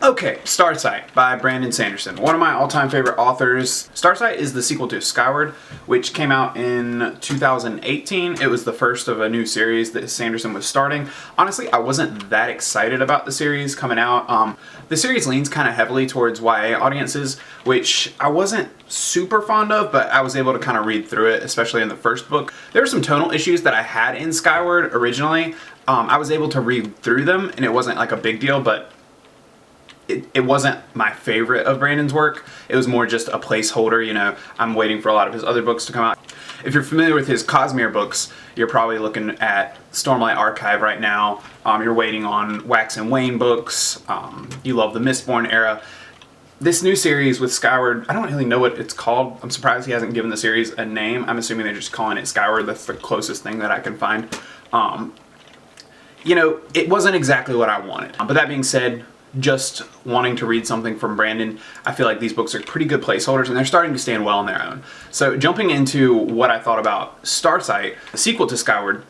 Okay, STARSIGHT by Brandon Sanderson, one of my all-time favorite authors. STARSIGHT is the sequel to Skyward, which came out in 2018. It was the first of a new series that Sanderson was starting. Honestly, I wasn't that excited about the series coming out. The series leans kind of heavily towards YA audiences, which I wasn't super fond of, but I was able to kind of read through it, especially in the first book. There were some tonal issues that I had in Skyward originally. I was able to read through them, and it wasn't like a big deal, but it wasn't my favorite of Brandon's work. It was more just a placeholder, you know. I'm waiting for a lot of his other books to come out. If you're familiar with his Cosmere books, you're probably looking at Stormlight Archive right now. You're waiting on Wax and Wane books. You love the Mistborn era. This new series with Skyward, I don't really know what it's called. I'm surprised he hasn't given the series a name. I'm assuming they're just calling it Skyward. That's the closest thing that I can find. You know, it wasn't exactly what I wanted. But that being said, just wanting to read something from Brandon, I feel like these books are pretty good placeholders and they're starting to stand well on their own. So jumping into what I thought about STARSIGHT, the sequel to Skyward,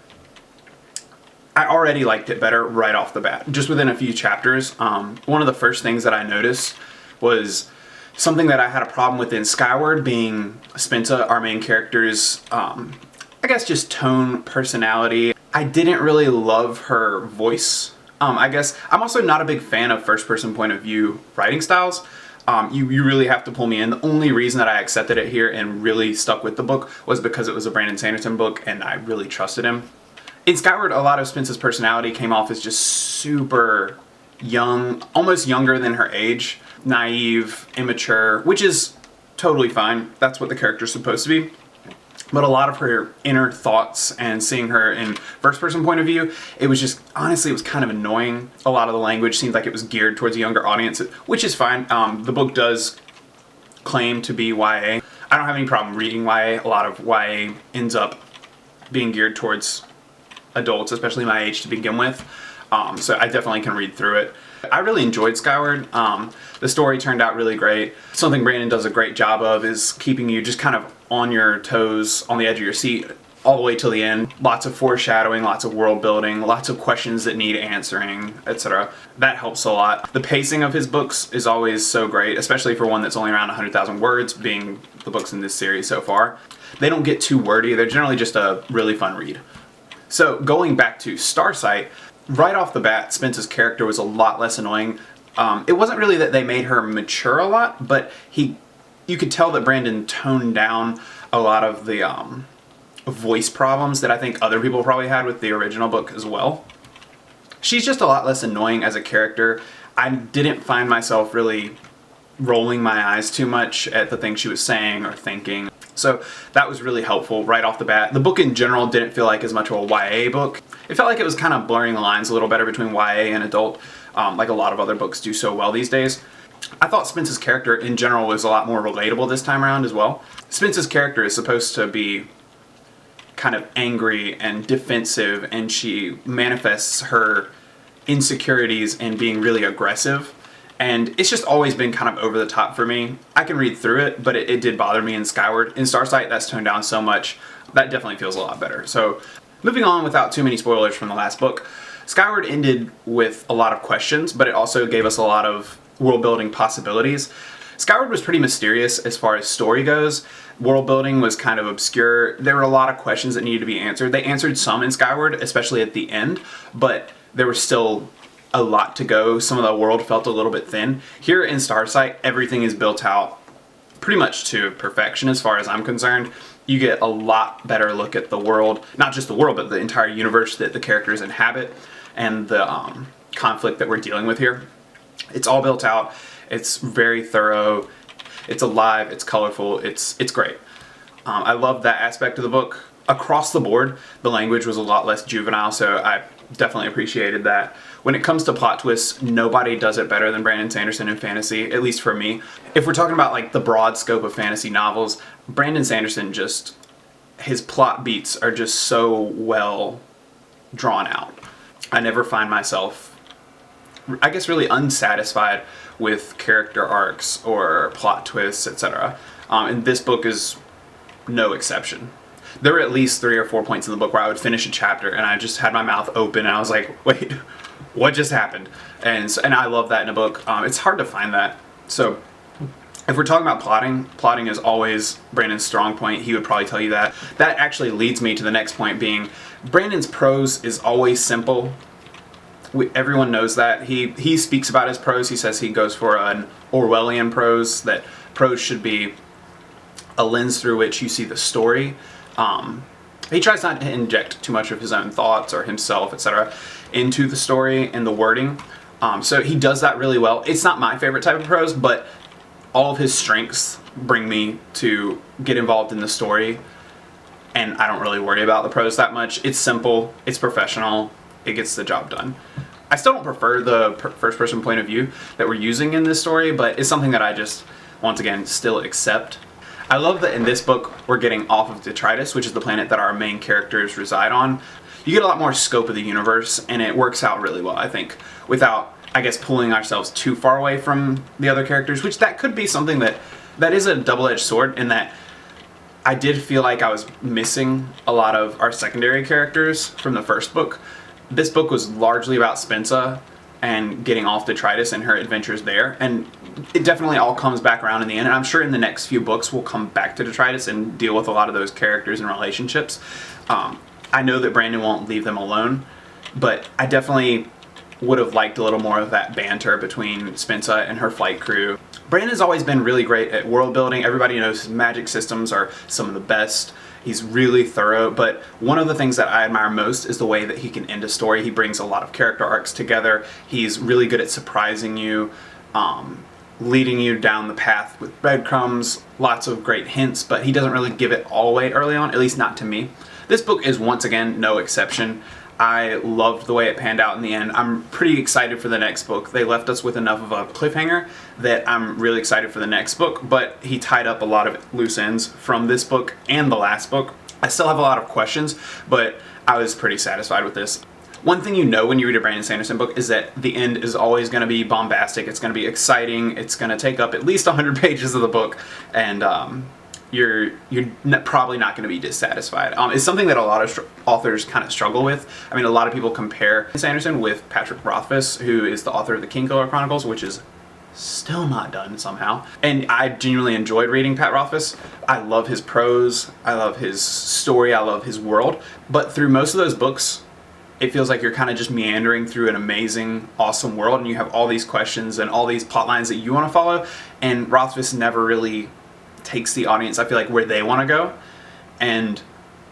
I already liked it better right off the bat. Just within a few chapters, one of the first things that I noticed was something that I had a problem with in Skyward, being Spinta, our main character's, I guess just tone, personality. I didn't really love her voice. I guess I'm also not a big fan of first-person point of view writing styles. You really have to pull me in. The only reason that I accepted it here and really stuck with the book was because it was a Brandon Sanderson book and I really trusted him. In Skyward, a lot of Spinta's personality came off as just super young, almost younger than her age, naive, immature, which is totally fine. That's what the character's supposed to be. But a lot of her inner thoughts and seeing her in first-person point of view, it was just, honestly, it was kind of annoying. A lot of the language seemed like it was geared towards a younger audience, which is fine. The book does claim to be YA. I don't have any problem reading YA. A lot of YA ends up being geared towards adults, especially my age to begin with. So I definitely can read through it. I really enjoyed Skyward. The story turned out really great. Something Brandon does a great job of is keeping you just kind of on your toes, on the edge of your seat, all the way till the end. Lots of foreshadowing, lots of world building, lots of questions that need answering, etc. That helps a lot. The pacing of his books is always so great, especially for one that's only around 100,000 words, being the books in this series so far. They don't get too wordy. They're generally just a really fun read. So going back to STARSIGHT, right off the bat, Spinta's character was a lot less annoying. It wasn't really that they made her mature a lot, but you could tell that Brandon toned down a lot of the voice problems that I think other people probably had with the original book as well. She's just a lot less annoying as a character. I didn't find myself really rolling my eyes too much at the things she was saying or thinking. So that was really helpful right off the bat. The book in general didn't feel like as much of a YA book. It felt like it was kind of blurring the lines a little better between YA and adult, like a lot of other books do so well these days. I thought Spinta's character in general was a lot more relatable this time around as well. Spinta's character is supposed to be kind of angry and defensive, and she manifests her insecurities in being really aggressive. And it's just always been kind of over the top for me. I can read through it, but it did bother me in Skyward. In STARSIGHT, that's toned down so much. That definitely feels a lot better. So moving on without too many spoilers from the last book, Skyward ended with a lot of questions, but it also gave us a lot of world building possibilities. Skyward was pretty mysterious as far as story goes. World building was kind of obscure. There were a lot of questions that needed to be answered. They answered some in Skyward, especially at the end, but there was still a lot to go. Some of the world felt a little bit thin. Here in STARSIGHT, everything is built out pretty much to perfection as far as I'm concerned. You get a lot better look at the world, not just the world, but the entire universe that the characters inhabit and the conflict that we're dealing with here. It's all built out. It's very thorough. It's alive. It's colorful. It's great. I love that aspect of the book. Across the board, the language was a lot less juvenile, so I definitely appreciated that. When it comes to plot twists, nobody does it better than Brandon Sanderson in fantasy, at least for me. If we're talking about like the broad scope of fantasy novels, Brandon Sanderson his plot beats are just so well drawn out. I never find myself, I guess, really unsatisfied with character arcs or plot twists, etc. And this book is no exception. There were at least 3 or 4 points in the book where I would finish a chapter and I just had my mouth open and I was like, wait, what just happened? And I love that in a book. It's hard to find that. So if we're talking about plotting is always Brandon's strong point. He would probably tell you that. That actually leads me to the next point being Brandon's prose is always simple. Everyone knows that. He speaks about his prose. He says he goes for an Orwellian prose, that prose should be a lens through which you see the story. He tries not to inject too much of his own thoughts or himself, etc., into the story and the wording. So he does that really well. It's not my favorite type of prose, but all of his strengths bring me to get involved in the story, and I don't really worry about the prose that much. It's simple, it's professional, it gets the job done. I still don't prefer the first-person point of view that we're using in this story, but it's something that I just, once again, still accept. I love that in this book, we're getting off of Detritus, which is the planet that our main characters reside on. You get a lot more scope of the universe, and it works out really well, I think, without, I guess, pulling ourselves too far away from the other characters, which that could be something that is a double-edged sword, in that I did feel like I was missing a lot of our secondary characters from the first book. This book was largely about Spensa and getting off Detritus and her adventures there, and it definitely all comes back around in the end, and I'm sure in the next few books we'll come back to Detritus and deal with a lot of those characters and relationships. I know that Brandon won't leave them alone, but I definitely would have liked a little more of that banter between Spensa and her flight crew. Brandon's always been really great at world building. Everybody knows his magic systems are some of the best. He's really thorough, but one of the things that I admire most is the way that he can end a story. He brings a lot of character arcs together. He's really good at surprising you, leading you down the path with breadcrumbs, lots of great hints, but he doesn't really give it all away early on, at least not to me. This book is once again no exception. I loved the way it panned out in the end. I'm pretty excited for the next book. They left us with enough of a cliffhanger that I'm really excited for the next book, but he tied up a lot of loose ends from this book and the last book. I still have a lot of questions, but I was pretty satisfied with this. One thing you know when you read a Brandon Sanderson book is that the end is always going to be bombastic. It's going to be exciting. It's going to take up at least 100 pages of the book, and you're probably not going to be dissatisfied. It's something that a lot of authors kind of struggle with. I mean, a lot of people compare Sanderson with Patrick Rothfuss, who is the author of the Kingkiller Chronicles, which is still not done somehow. And I genuinely enjoyed reading Pat Rothfuss. I love his prose, I love his story, I love his world. But through most of those books, it feels like you're kind of just meandering through an amazing, awesome world, and you have all these questions and all these plot lines that you want to follow, and Rothfuss never really takes the audience, I feel like, where they want to go, and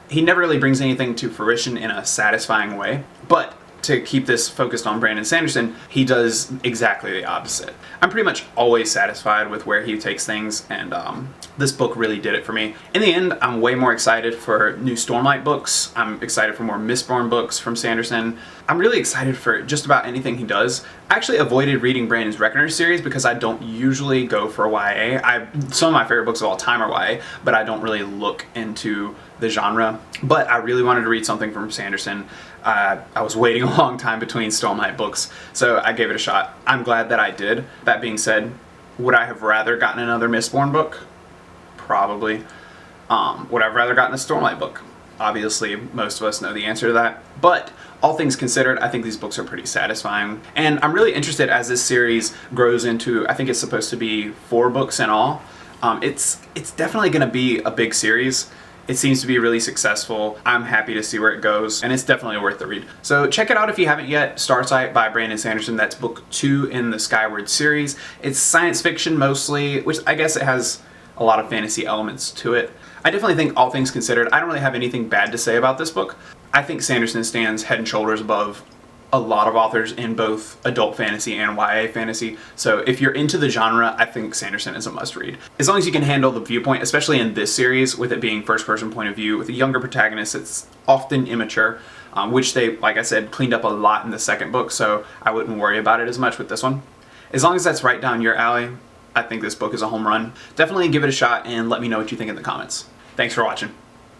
he never really brings anything to fruition in a satisfying way. But to keep this focused on Brandon Sanderson, he does exactly the opposite. I'm pretty much always satisfied with where he takes things, and this book really did it for me. In the end, I'm way more excited for new Stormlight books. I'm excited for more Mistborn books from Sanderson. I'm really excited for just about anything he does. I actually avoided reading Brandon's Reckoner series because I don't usually go for YA. Some of my favorite books of all time are YA, but I don't really look into the genre. But I really wanted to read something from Sanderson. I was waiting a long time between Stormlight books, so I gave it a shot. I'm glad that I did. That being said, would I have rather gotten another Mistborn book? Probably. Would I have rather gotten a Stormlight book? Obviously, most of us know the answer to that. But all things considered, I think these books are pretty satisfying. And I'm really interested as this series grows into, I think it's supposed to be 4 books in all. It's definitely going to be a big series. It seems to be really successful. I'm happy to see where it goes, and it's definitely worth the read. So check it out if you haven't yet. STARSIGHT by Brandon Sanderson. That's book 2 in the Skyward series. It's science fiction mostly, which I guess it has a lot of fantasy elements to it. I definitely think, all things considered, I don't really have anything bad to say about this book. I think Sanderson stands head and shoulders above a lot of authors in both adult fantasy and YA fantasy. So if you're into the genre, I think Sanderson is a must-read. As long as you can handle the viewpoint, especially in this series, with it being first-person point of view, with a younger protagonist, it's often immature, which they, like I said, cleaned up a lot in the second book, so I wouldn't worry about it as much with this one. As long as that's right down your alley, I think this book is a home run. Definitely give it a shot and let me know what you think in the comments. Thanks for watching.